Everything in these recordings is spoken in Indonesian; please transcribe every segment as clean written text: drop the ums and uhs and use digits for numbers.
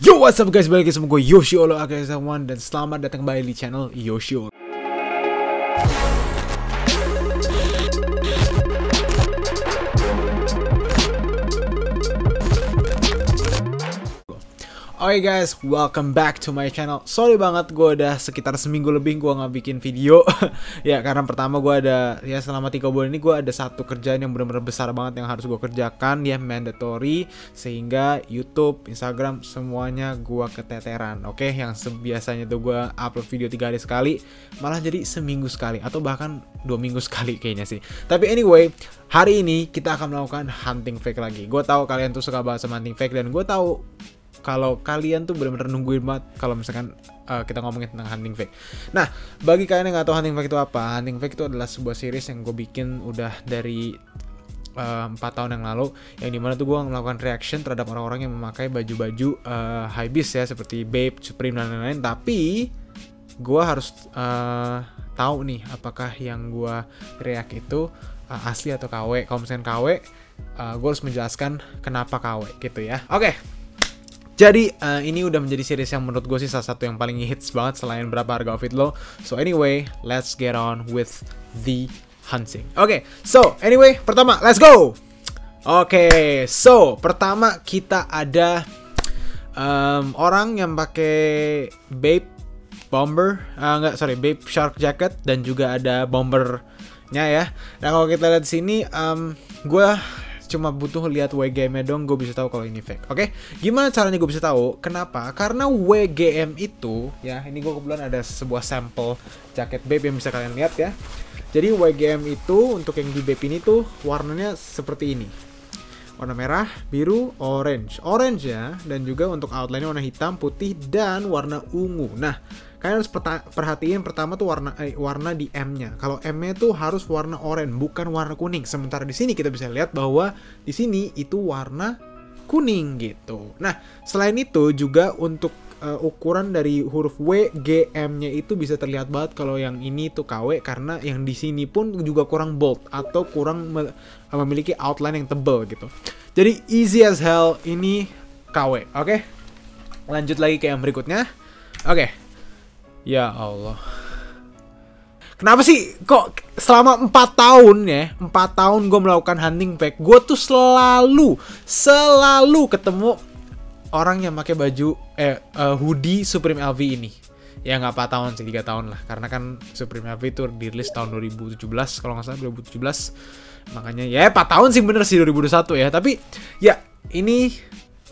Yo, what's up guys, balik lagi sama gue Yoshiolo Akasawan dan selamat datang kembali di channel Yoshiolo. Oke guys, welcome back to my channel. Sorry banget, gue udah sekitar seminggu lebih gue nggak bikin video. Ya karena pertama gue ada, ya selama 3 bulan ini gue ada satu kerjaan yang benar-benar besar banget yang harus gue kerjakan, ya mandatory. Sehingga YouTube, Instagram semuanya gue keteteran. Oke, yang biasanya tuh gue upload video 3 hari sekali, malah jadi seminggu sekali atau bahkan 2 minggu sekali kayaknya sih. Tapi anyway, hari ini kita akan melakukan hunting fake lagi. Gue tahu kalian tuh suka banget sama hunting fake, dan gue tahu kalau kalian tuh benar-benar nungguin banget kalau misalkan kita ngomongin tentang hunting fake. Nah, bagi kalian yang nggak tahu hunting fake itu apa, hunting fake itu adalah sebuah series yang gue bikin udah dari 4 tahun yang lalu, yang dimana tuh gue melakukan reaction terhadap orang-orang yang memakai baju-baju hypebeast ya, seperti Bape, Supreme dan lain-lain. Tapi gue harus tahu nih apakah yang gue react itu asli atau KW. Kalau misalkan KW, gue harus menjelaskan kenapa KW gitu ya. Oke. Jadi ini udah menjadi series yang menurut gue sih salah satu yang paling hits banget selain berapa harga outfit lo. So anyway, let's get on with the hunting. Oke, so anyway, pertama let's go. Oke, so pertama kita ada orang yang pakai Bape bomber, Bape shark jacket, dan juga ada bombernya ya. Nah kalau kita lihat sini, gue cuma butuh lihat WGM-nya dong, gue bisa tahu kalau ini fake. Oke, gimana caranya gue bisa tahu? Kenapa? Karena WGM itu, ya ini gue kebetulan ada sebuah sampel jaket Bape yang bisa kalian lihat ya. Jadi WGM itu untuk yang di Bape ini tuh warnanya seperti ini. Warna merah, biru, orange ya, dan juga untuk outline-nya warna hitam, putih, dan warna ungu. Nah, kalian harus perhatiin pertama tuh warna di M-nya. Kalau M-nya tuh harus warna oranye, bukan warna kuning. Sementara di sini kita bisa lihat bahwa di sini itu warna kuning gitu. Nah, selain itu juga untuk ukuran dari huruf W, G, M-nya itu bisa terlihat banget kalau yang ini tuh KW, karena yang di sini pun juga kurang bold atau kurang memiliki outline yang tebal gitu. Jadi easy as hell, ini KW. Oke. Lanjut lagi ke yang berikutnya. Oke. Ya Allah. Kenapa sih kok selama 4 tahun ya, 4 tahun gue melakukan hunting fake, gue tuh selalu ketemu orang yang pakai baju hoodie Supreme LV ini. Ya nggak 4 tahun sih, 3 tahun lah. Karena kan Supreme LV itu dirilis tahun 2017 kalau nggak salah, 2017. Makanya ya 4 tahun sih bener sih, 2021 ya. Tapi ya ini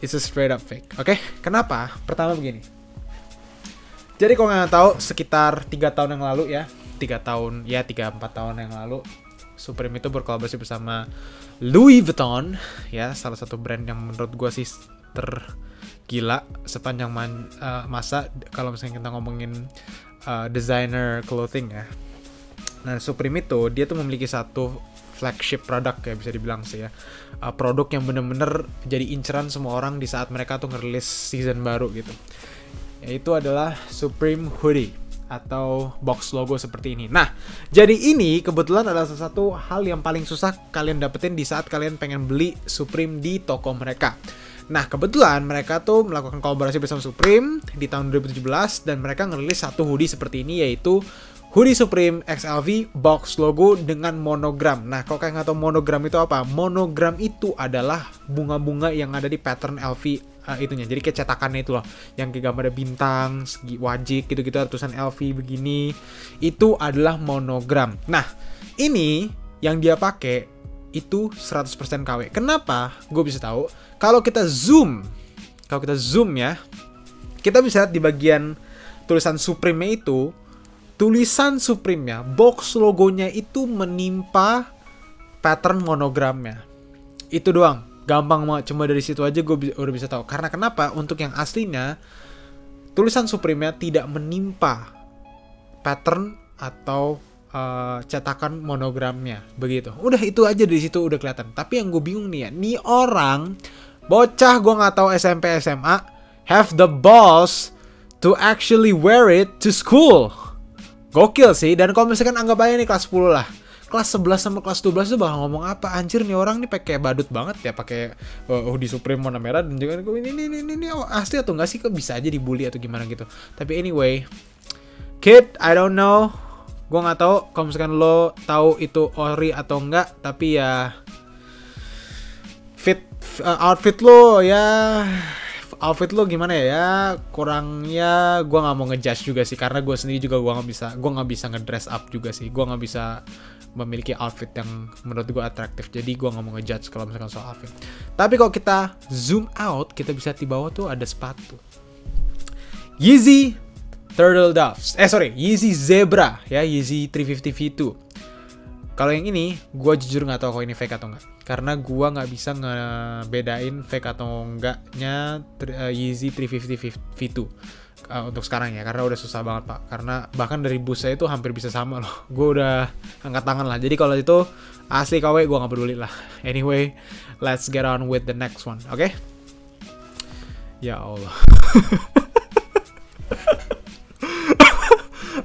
it's a straight up fake. Oke, kenapa? Pertama begini. Jadi kalau nggak tahu, sekitar 3 tahun yang lalu ya, 3-4 tahun yang lalu, Supreme itu berkolaborasi bersama Louis Vuitton ya, salah satu brand yang menurut gue sih tergila sepanjang masa kalau misalnya kita ngomongin designer clothing ya. Nah, Supreme itu dia tuh memiliki satu flagship produk ya, bisa dibilang sih ya, produk yang bener-bener jadi inceran semua orang di saat mereka tuh ngerilis season baru gitu. Yaitu adalah Supreme Hoodie atau box logo seperti ini. Nah, jadi ini kebetulan adalah salah satu hal yang paling susah kalian dapetin di saat kalian pengen beli Supreme di toko mereka. Nah, kebetulan mereka tuh melakukan kolaborasi bersama Supreme di tahun 2017, dan mereka ngerilis satu hoodie seperti ini, yaitu hoodie Supreme XLV box logo dengan monogram. Nah, kalau kalian nggak tahu monogram itu apa? Monogram itu adalah bunga-bunga yang ada di pattern LV itunya. Jadi kayak cetakannya itu loh, yang kayak gambarnya bintang, segi wajik gitu-gitu, tulisan LV begini. Itu adalah monogram. Nah, ini yang dia pakai itu 100% KW. Kenapa? Gue bisa tahu. Kalau kita zoom ya, kita bisa lihat di bagian tulisan Supreme-nya itu, tulisan Supreme-nya, box logonya itu menimpa pattern monogramnya. Itu doang. Gampang banget, cuma dari situ aja gue udah bisa tahu. Karena kenapa? Untuk yang aslinya, tulisan Supreme-nya tidak menimpa pattern atau cetakan monogramnya, begitu. Udah itu aja, dari situ udah kelihatan. Tapi yang gue bingung nih ya, nih orang bocah gue nggak tahu SMP SMA have the balls to actually wear it to school. Gokil sih. Dan kalau misalkan anggap aja nih kelas 10 lah, kelas 11 sama kelas 12 tuh bakal ngomong apa, anjir nih orang nih pakai badut banget ya, pakai hoodie Supreme warna merah, dan juga ini asli atau enggak sih, kok bisa aja dibully atau gimana gitu. Tapi anyway, kid, I don't know, gue nggak tahu kalau misalkan lo tahu itu ori atau enggak, tapi ya outfit lo ya, outfit lo gimana ya, kurangnya gue nggak mau ngejudge juga sih, karena gue sendiri juga gue nggak bisa ngedress up juga sih, gue nggak bisa memiliki outfit yang menurut gue atraktif, jadi gue nggak mau ngejudge kalau misalkan soal outfit. Tapi kalau kita zoom out, kita bisa di bawah tuh ada sepatu Yeezy Turtle Doves, Yeezy Zebra ya, Yeezy 350 V2. Kalau yang ini, gue jujur nggak tahu kalau ini fake atau enggak, karena gue nggak bisa ngebedain fake atau enggaknya Yeezy 350 V2 untuk sekarang ya, karena udah susah banget pak, karena bahkan dari busnya itu hampir bisa sama loh. Gue udah angkat tangan lah, jadi kalau itu asli KW gue nggak peduli lah. Anyway, let's get on with the next one, oke? Ya Allah.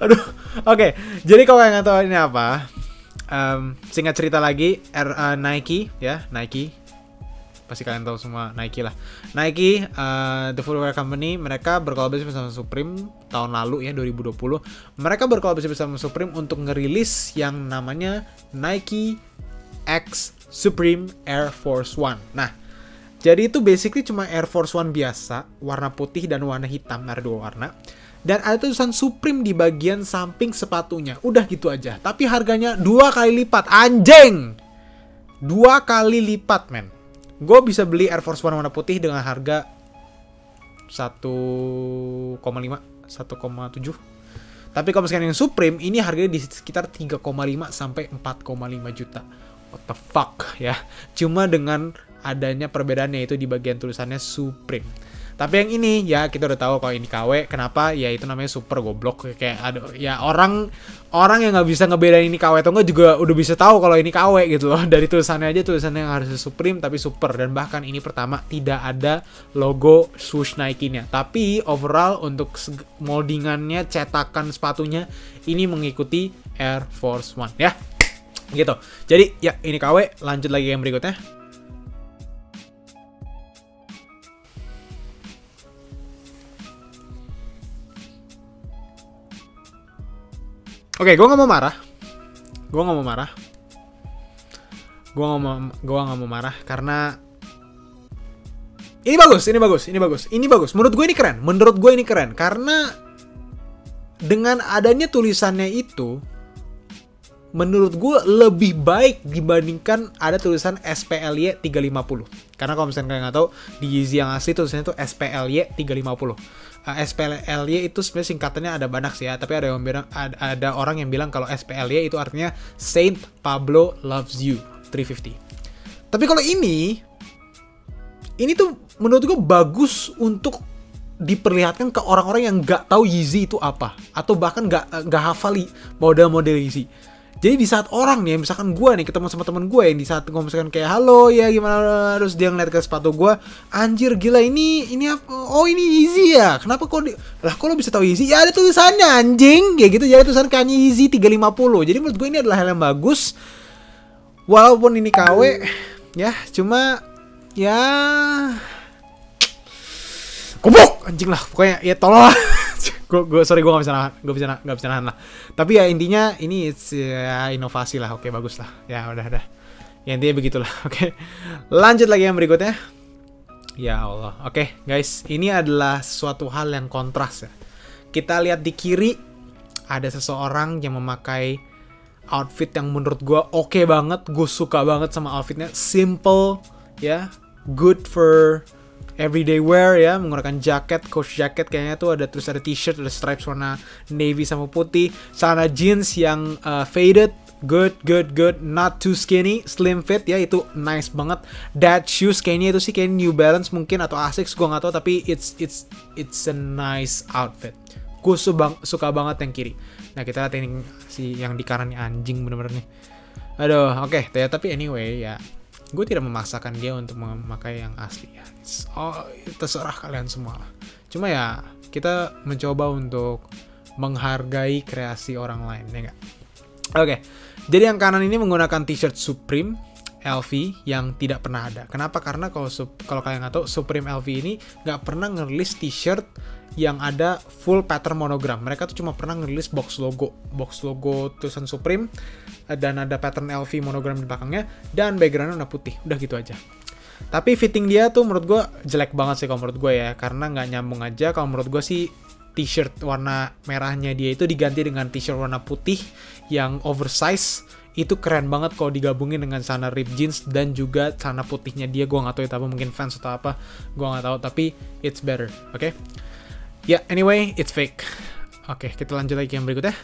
Aduh, oke. Jadi kalau yang nggak tahu ini apa, singkat cerita lagi, Nike ya, Nike, pasti kalian tahu semua Nike lah. Nike, the footwear company, mereka berkolaborasi bersama Supreme tahun lalu ya, 2020. Mereka berkolaborasi bersama Supreme untuk ngerilis yang namanya Nike X Supreme Air Force One. Nah, jadi itu basically cuma Air Force One biasa, warna putih dan warna hitam, ada dua warna. Dan ada tulisan Supreme di bagian samping sepatunya. Udah gitu aja. Tapi harganya 2 kali lipat. Anjing! 2 kali lipat, men. Gue bisa beli Air Force One warna putih dengan harga 1,5, 1,7. Tapi kalau misalkan yang Supreme, ini harganya di sekitar 3,5 sampai 4,5 juta. What the fuck, ya. Cuma dengan adanya perbedaannya itu di bagian tulisannya Supreme. Tapi yang ini ya kita udah tahu kalau ini KW. Kenapa? Ya itu namanya super goblok. Kayak ada ya orang yang nggak bisa ngebedain ini KW atau enggak juga udah bisa tahu kalau ini KW gitu loh. Dari tulisannya aja, tulisannya yang harusnya Supreme tapi super, dan bahkan ini pertama tidak ada logo swoosh Nike-nya. Tapi overall untuk moldingannya, cetakan sepatunya ini mengikuti Air Force One ya. Gitu. Jadi ya ini KW, lanjut lagi yang berikutnya. Oke, gue nggak mau marah. Gue nggak mau marah karena ini bagus. Menurut gue ini keren karena dengan adanya tulisannya itu, menurut gue lebih baik dibandingkan ada tulisan SPLY 350. Karena kalau misalnya kalian nggak tahu, di Yeezy yang asli tulisannya itu SPLY 350. SPLY itu sebenarnya singkatannya ada banyak sih ya, tapi ada orang yang bilang kalau SPLY itu artinya Saint Pablo Loves You 350. Tapi kalau ini tuh menurut gue bagus untuk diperlihatkan ke orang-orang yang nggak tahu Yeezy itu apa, atau bahkan nggak hafal model-model Yeezy. Jadi di saat orang nih, misalkan gue nih ketemu sama teman gue yang di saat gue misalkan kayak halo ya gimana, terus dia ngeliat ke sepatu gue, anjir gila ini apa? Oh ini Yeezy ya? Kenapa kok kok lo bisa tahu Yeezy? Ya ada tulisannya anjing, kayak gitu. Jadi tulisan kayaknya Yeezy 350. Jadi menurut gue ini adalah hal yang bagus. Walaupun ini KW ya, cuma ya goblok anjing lah pokoknya, ya tolong lah. gue nggak bisa nahan lah. Tapi ya intinya ini ya inovasi lah. Oke, bagus lah ya, udah ya intinya begitulah. Oke, lanjut lagi yang berikutnya. Ya Allah. Oke guys, ini adalah suatu hal yang kontras ya. Kita lihat di kiri ada seseorang yang memakai outfit yang menurut gue oke banget. Gue suka banget sama outfitnya, simple ya, good for everyday wear ya, menggunakan jaket, coach jacket kayaknya tuh ada, terus ada t-shirt, ada stripes warna navy sama putih, celana jeans yang faded, good, not too skinny, slim fit ya, itu nice banget. That shoes kayaknya itu sih kayak New Balance mungkin atau Asics, gue nggak tahu, tapi it's a nice outfit. Gue suka banget yang kiri. Nah kita lihat ini si yang di kanan nih, anjing bener-bener nih. Aduh, oke. Tapi anyway ya, gue tidak memaksakan dia untuk memakai yang asli ya. Terserah kalian semua lah. Cuma ya kita mencoba untuk menghargai kreasi orang lain, ya nggak? Oke. Jadi yang kanan ini menggunakan t-shirt Supreme LV yang tidak pernah ada. Kenapa? Karena kalau kalian nggak tahu, Supreme LV ini nggak pernah ngerilis t-shirt yang ada full pattern monogram. Mereka tuh cuma pernah ngerilis box logo tulisan Supreme dan ada pattern LV monogram di belakangnya dan backgroundnya warna putih. Udah gitu aja. Tapi fitting dia tuh menurut gue jelek banget sih kalau menurut gue ya, karena nggak nyambung aja. Kalau menurut gue sih t-shirt warna merahnya dia itu diganti dengan t-shirt warna putih yang oversize. Itu keren banget kalau digabungin dengan celana ripped jeans dan juga celana putihnya dia. Gue nggak tahu itu apa, mungkin fans atau apa, gue nggak tahu, tapi it's better. Oke? Ya, anyway, it's fake. Oke, kita lanjut lagi yang berikutnya.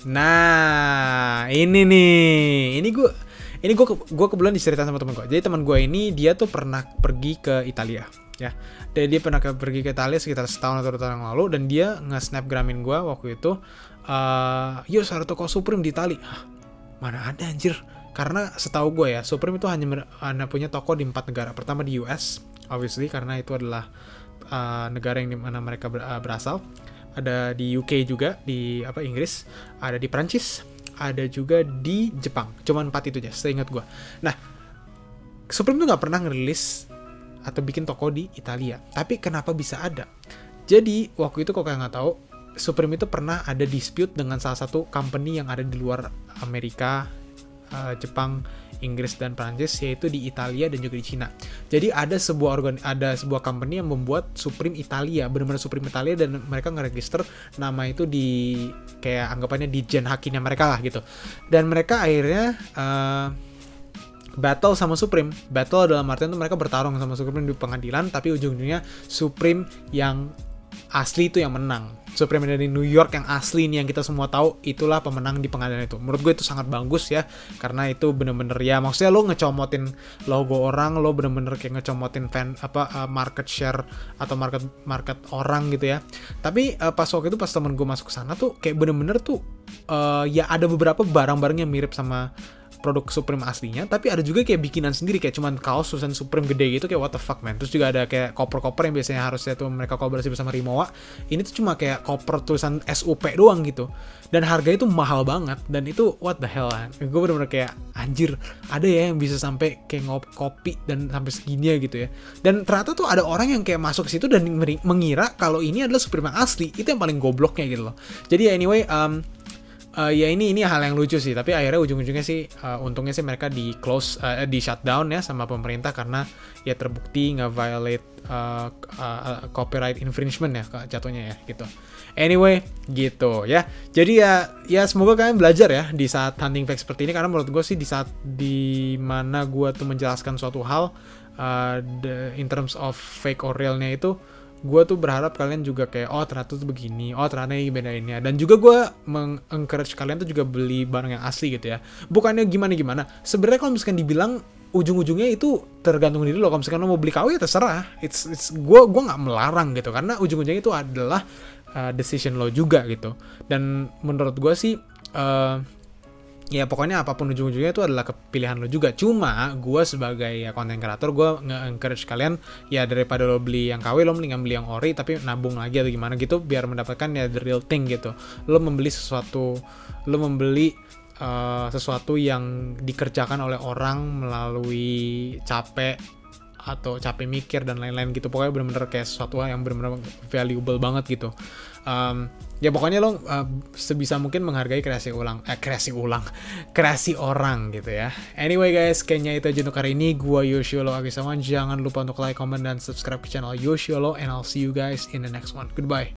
Nah, ini nih, ini gue kebetulan diceritain sama temen gue. Jadi teman gue ini dia tuh pernah pergi ke Italia, ya. Dan dia pernah pergi ke Italia sekitar setahun atau 2 tahun yang lalu, dan dia nge-snapgramin gue waktu itu, yo ada toko Supreme di Italia. Hah, mana ada anjir? Karena setahu gue ya, Supreme itu hanya punya toko di 4 negara. Pertama di US, obviously, karena itu adalah negara yang dimana mereka berasal. Ada di UK juga, di Inggris, ada di Prancis, ada juga di Jepang. Cuman 4 itu aja, seingat gue. Nah, Supreme tuh nggak pernah ngerilis atau bikin toko di Italia. Tapi kenapa bisa ada? Jadi waktu itu kalau kalian nggak tahu, Supreme itu pernah ada dispute dengan salah satu company yang ada di luar Amerika, Jepang, Inggris dan Prancis, yaitu di Italia dan juga di Cina. Jadi ada sebuah company yang membuat Supreme Italia, benar-benar Supreme Italia, dan mereka ngeregister nama itu di kayak anggapannya di gen hakinya mereka lah gitu. Dan mereka akhirnya battle sama Supreme. Battle dalam artian itu mereka bertarung sama Supreme di pengadilan, tapi ujung-ujungnya Supreme yang asli itu yang menang. Supreme dari New York yang asli nih, yang kita semua tahu, itulah pemenang di pengadilan itu. Menurut gue itu sangat bagus ya, karena itu bener-bener ya, maksudnya lo ngecomotin logo orang, lo bener-bener kayak ngecomotin market share atau market orang gitu ya. Tapi pas waktu itu pas temen gue masuk ke sana tuh kayak bener-bener tuh ya ada beberapa barang-barang yang mirip sama produk Supreme aslinya, tapi ada juga kayak bikinan sendiri, kayak cuman kaos tulisan Supreme gede gitu, kayak what the fuck man. Terus juga ada kayak koper-koper yang biasanya harusnya tuh mereka kolaborasi bersama Rimowa, ini tuh cuma kayak koper tulisan SUP doang gitu, dan harganya tuh mahal banget, dan itu what the hell kan. Gue bener-bener kayak anjir, ada ya yang bisa sampai kayak kopi dan sampai segini ya gitu ya. Dan ternyata tuh ada orang yang kayak masuk ke situ dan mengira kalau ini adalah Supreme yang asli. Itu yang paling gobloknya gitu loh. Jadi anyway, ya ini hal yang lucu sih, tapi akhirnya ujung-ujungnya sih untungnya sih mereka di shutdown ya sama pemerintah, karena ya terbukti nggak violate copyright infringement ya jatuhnya ya gitu. Anyway gitu ya. Jadi ya semoga kalian belajar ya di saat hunting fake seperti ini, karena menurut gue sih di saat dimana gue tuh menjelaskan suatu hal in terms of fake or realnya itu, gue tuh berharap kalian juga kayak oh ternyata tuh begini, oh ternyata ini bedainnya. Dan juga gue encourage kalian tuh juga beli barang yang asli gitu ya, bukannya gimana sebenarnya. Kalau misalkan dibilang ujung-ujungnya itu tergantung diri lo. Kalau misalkan lo mau beli KW ya terserah, gue nggak melarang gitu, karena ujung-ujungnya itu adalah decision lo juga gitu. Dan menurut gue sih ya pokoknya apapun ujung-ujungnya itu adalah kepilihan lo juga. Cuma gue sebagai ya content creator, gue nge-encourage kalian ya daripada lo beli yang KW, lo mendingan beli yang ori tapi nabung lagi atau gimana gitu, biar mendapatkan ya the real thing gitu. Lo membeli sesuatu yang dikerjakan oleh orang melalui capek atau capek mikir dan lain-lain gitu. Pokoknya bener-bener kayak sesuatu yang bener-bener valuable banget gitu. Ya pokoknya lo sebisa mungkin menghargai kreasi orang gitu ya. Anyway guys, kayaknya itu aja untuk hari ini. Gua Yoshiolo Agisawan. Jangan lupa untuk like, comment, dan subscribe ke channel Yoshiolo, and I'll see you guys in the next one. Goodbye.